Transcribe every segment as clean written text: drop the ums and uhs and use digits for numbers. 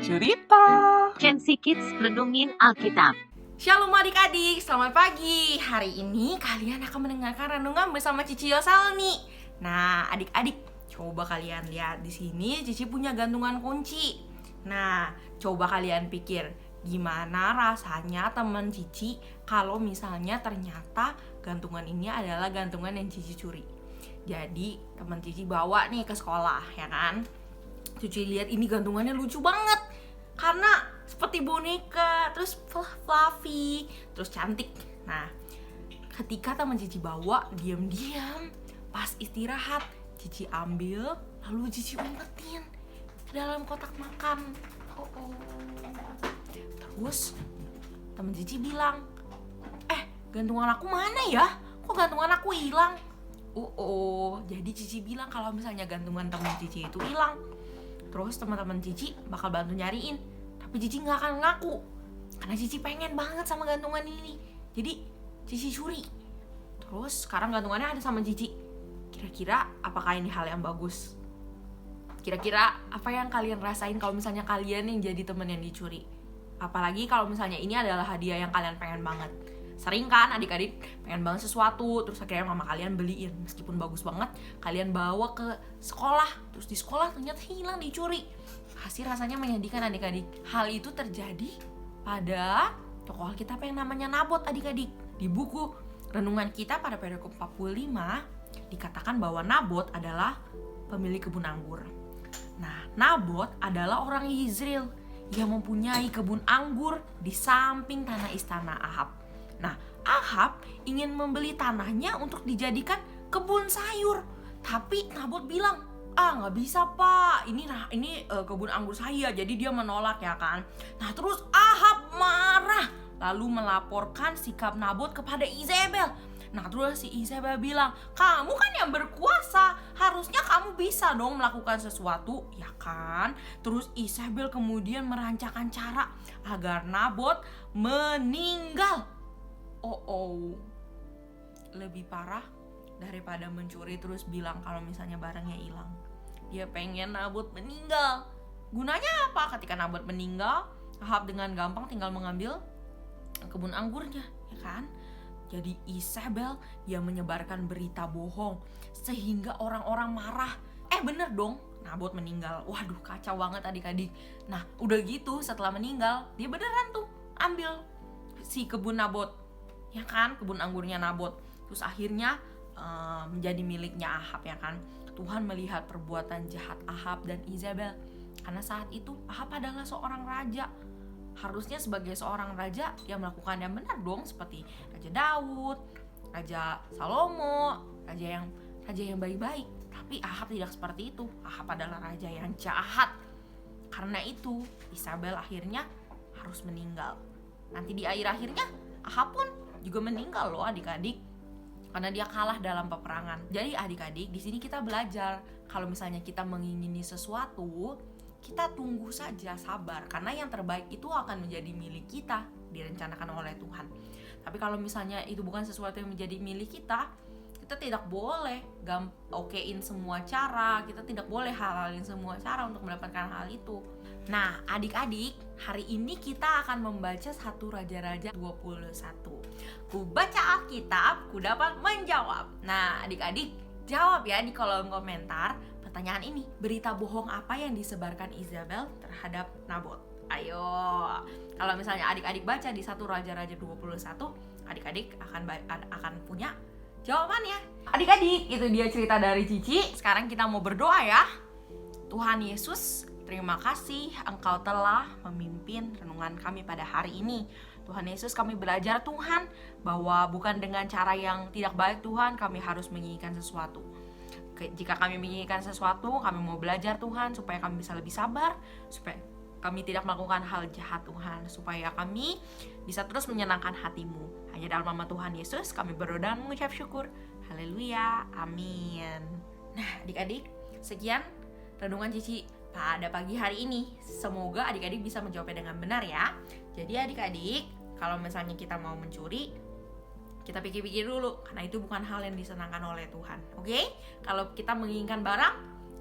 Cerita. Chelsea Kids Redungin Alkitab. Shalom adik-adik, selamat pagi. Hari ini kalian akan mendengarkan renungan bersama Cici Yosalni. Nah, adik-adik, coba kalian lihat di sini Cici punya gantungan kunci. Nah, coba kalian pikir, gimana rasanya teman Cici kalau misalnya ternyata gantungan ini adalah gantungan yang Cici curi. Jadi, teman Cici bawa nih ke sekolah, ya kan? Cici lihat ini gantungannya lucu banget karena seperti boneka, terus fluffy, terus cantik. Nah, ketika teman Cici bawa, diam-diam pas istirahat Cici ambil, lalu Cici umpetin ke dalam kotak makan. Terus teman Cici bilang, gantungan aku mana ya? Kok gantungan aku hilang? Jadi Cici bilang kalau misalnya gantungan teman Cici itu hilang, terus teman-teman Cici bakal bantu nyariin. Tapi Cici gak akan ngaku karena Cici pengen banget sama gantungan ini. Jadi Cici curi. Terus sekarang gantungannya ada sama Cici. Kira-kira apakah ini hal yang bagus? Kira-kira apa yang kalian rasain kalau misalnya kalian yang jadi teman yang dicuri? Apalagi kalau misalnya ini adalah hadiah yang kalian pengen banget. Sering kan adik-adik pengen banget sesuatu, terus akhirnya mama kalian beliin, meskipun bagus banget, kalian bawa ke sekolah, terus di sekolah ternyata hilang, dicuri. Pasti rasanya menyedihkan adik-adik. Hal itu terjadi pada tokoh Alkitab yang namanya Nabot adik-adik. Di buku renungan kita pada perikop 45 dikatakan bahwa Nabot adalah pemilik kebun anggur. Nah, Nabot adalah orang Yizreel yang mempunyai kebun anggur di samping tanah istana Ahab. Nah, Ahab ingin membeli tanahnya untuk dijadikan kebun sayur. Tapi Nabot bilang, nggak bisa pak, ini kebun anggur saya. Jadi dia menolak, ya kan. Nah, terus Ahab marah, lalu melaporkan sikap Nabot kepada Izebel. Nah, terus si Izebel bilang, kamu kan yang berkuasa, harusnya kamu bisa dong melakukan sesuatu, ya kan. Terus Izebel kemudian merancangkan cara agar Nabot meninggal. Lebih parah daripada mencuri terus bilang kalau misalnya barangnya hilang. Dia pengen Nabot meninggal. Gunanya apa? Ketika Nabot meninggal, Ahab dengan gampang tinggal mengambil kebun anggurnya, ya kan? Jadi Izebel dia menyebarkan berita bohong sehingga orang-orang marah. Bener dong, Nabot meninggal. Waduh, kacau banget adik-adik. Nah, udah gitu setelah meninggal, dia beneran tuh ambil si kebun Nabot, ya kan, kebun anggurnya Nabot. Terus akhirnya menjadi miliknya Ahab, ya kan. Tuhan melihat perbuatan jahat Ahab dan Izebel, karena saat itu Ahab adalah seorang raja. Harusnya sebagai seorang raja yang melakukan yang benar dong, seperti Raja Daud, Raja Salomo, raja yang baik-baik. Tapi Ahab tidak seperti itu. Ahab adalah raja yang jahat. Karena itu Izebel akhirnya harus meninggal. Nanti di akhirnya Ahab pun juga meninggal loh adik-adik, karena dia kalah dalam peperangan. Jadi adik-adik, di sini kita belajar kalau misalnya kita mengingini sesuatu, kita tunggu saja, sabar, karena yang terbaik itu akan menjadi milik kita, direncanakan oleh Tuhan. Tapi kalau misalnya itu bukan sesuatu yang menjadi milik kita tidak boleh okein semua cara, kita tidak boleh halalin semua cara untuk mendapatkan hal itu. Nah, adik-adik, hari ini kita akan membaca 1 Raja-Raja 21. Ku baca Alkitab, ku dapat menjawab. Nah, adik-adik, jawab ya di kolom komentar pertanyaan ini. Berita bohong apa yang disebarkan Izebel terhadap Nabot? Ayo, kalau misalnya adik-adik baca di 1 Raja-Raja 21, adik-adik akan punya jawabannya. Adik-adik, itu dia cerita dari Cici. Sekarang kita mau berdoa ya. Tuhan Yesus, terima kasih Engkau telah memimpin renungan kami pada hari ini. Tuhan Yesus, kami belajar Tuhan bahwa bukan dengan cara yang tidak baik Tuhan kami harus menginginkan sesuatu. Jika kami menginginkan sesuatu, kami mau belajar Tuhan supaya kami bisa lebih sabar, supaya kami tidak melakukan hal jahat Tuhan, supaya kami bisa terus menyenangkan hati-Mu. Hanya dalam nama Tuhan Yesus kami berdoa dan mengucap syukur. Haleluya, amin. Nah adik-adik, sekian renungan Cici pada pagi hari ini. Semoga adik-adik bisa menjawabnya dengan benar ya. Jadi adik-adik, kalau misalnya kita mau mencuri, kita pikir-pikir dulu, karena itu bukan hal yang disenangkan oleh Tuhan. Oke? Kalau kita menginginkan barang,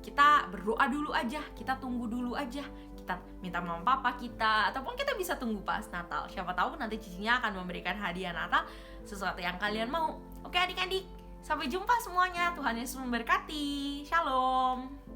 kita berdoa dulu aja, kita tunggu dulu aja, kita minta mama papa kita, ataupun kita bisa tunggu pas Natal. Siapa tahu nanti cicinya akan memberikan hadiah Natal sesuatu yang kalian mau. Oke adik-adik, sampai jumpa semuanya. Tuhan Yesus memberkati. Shalom.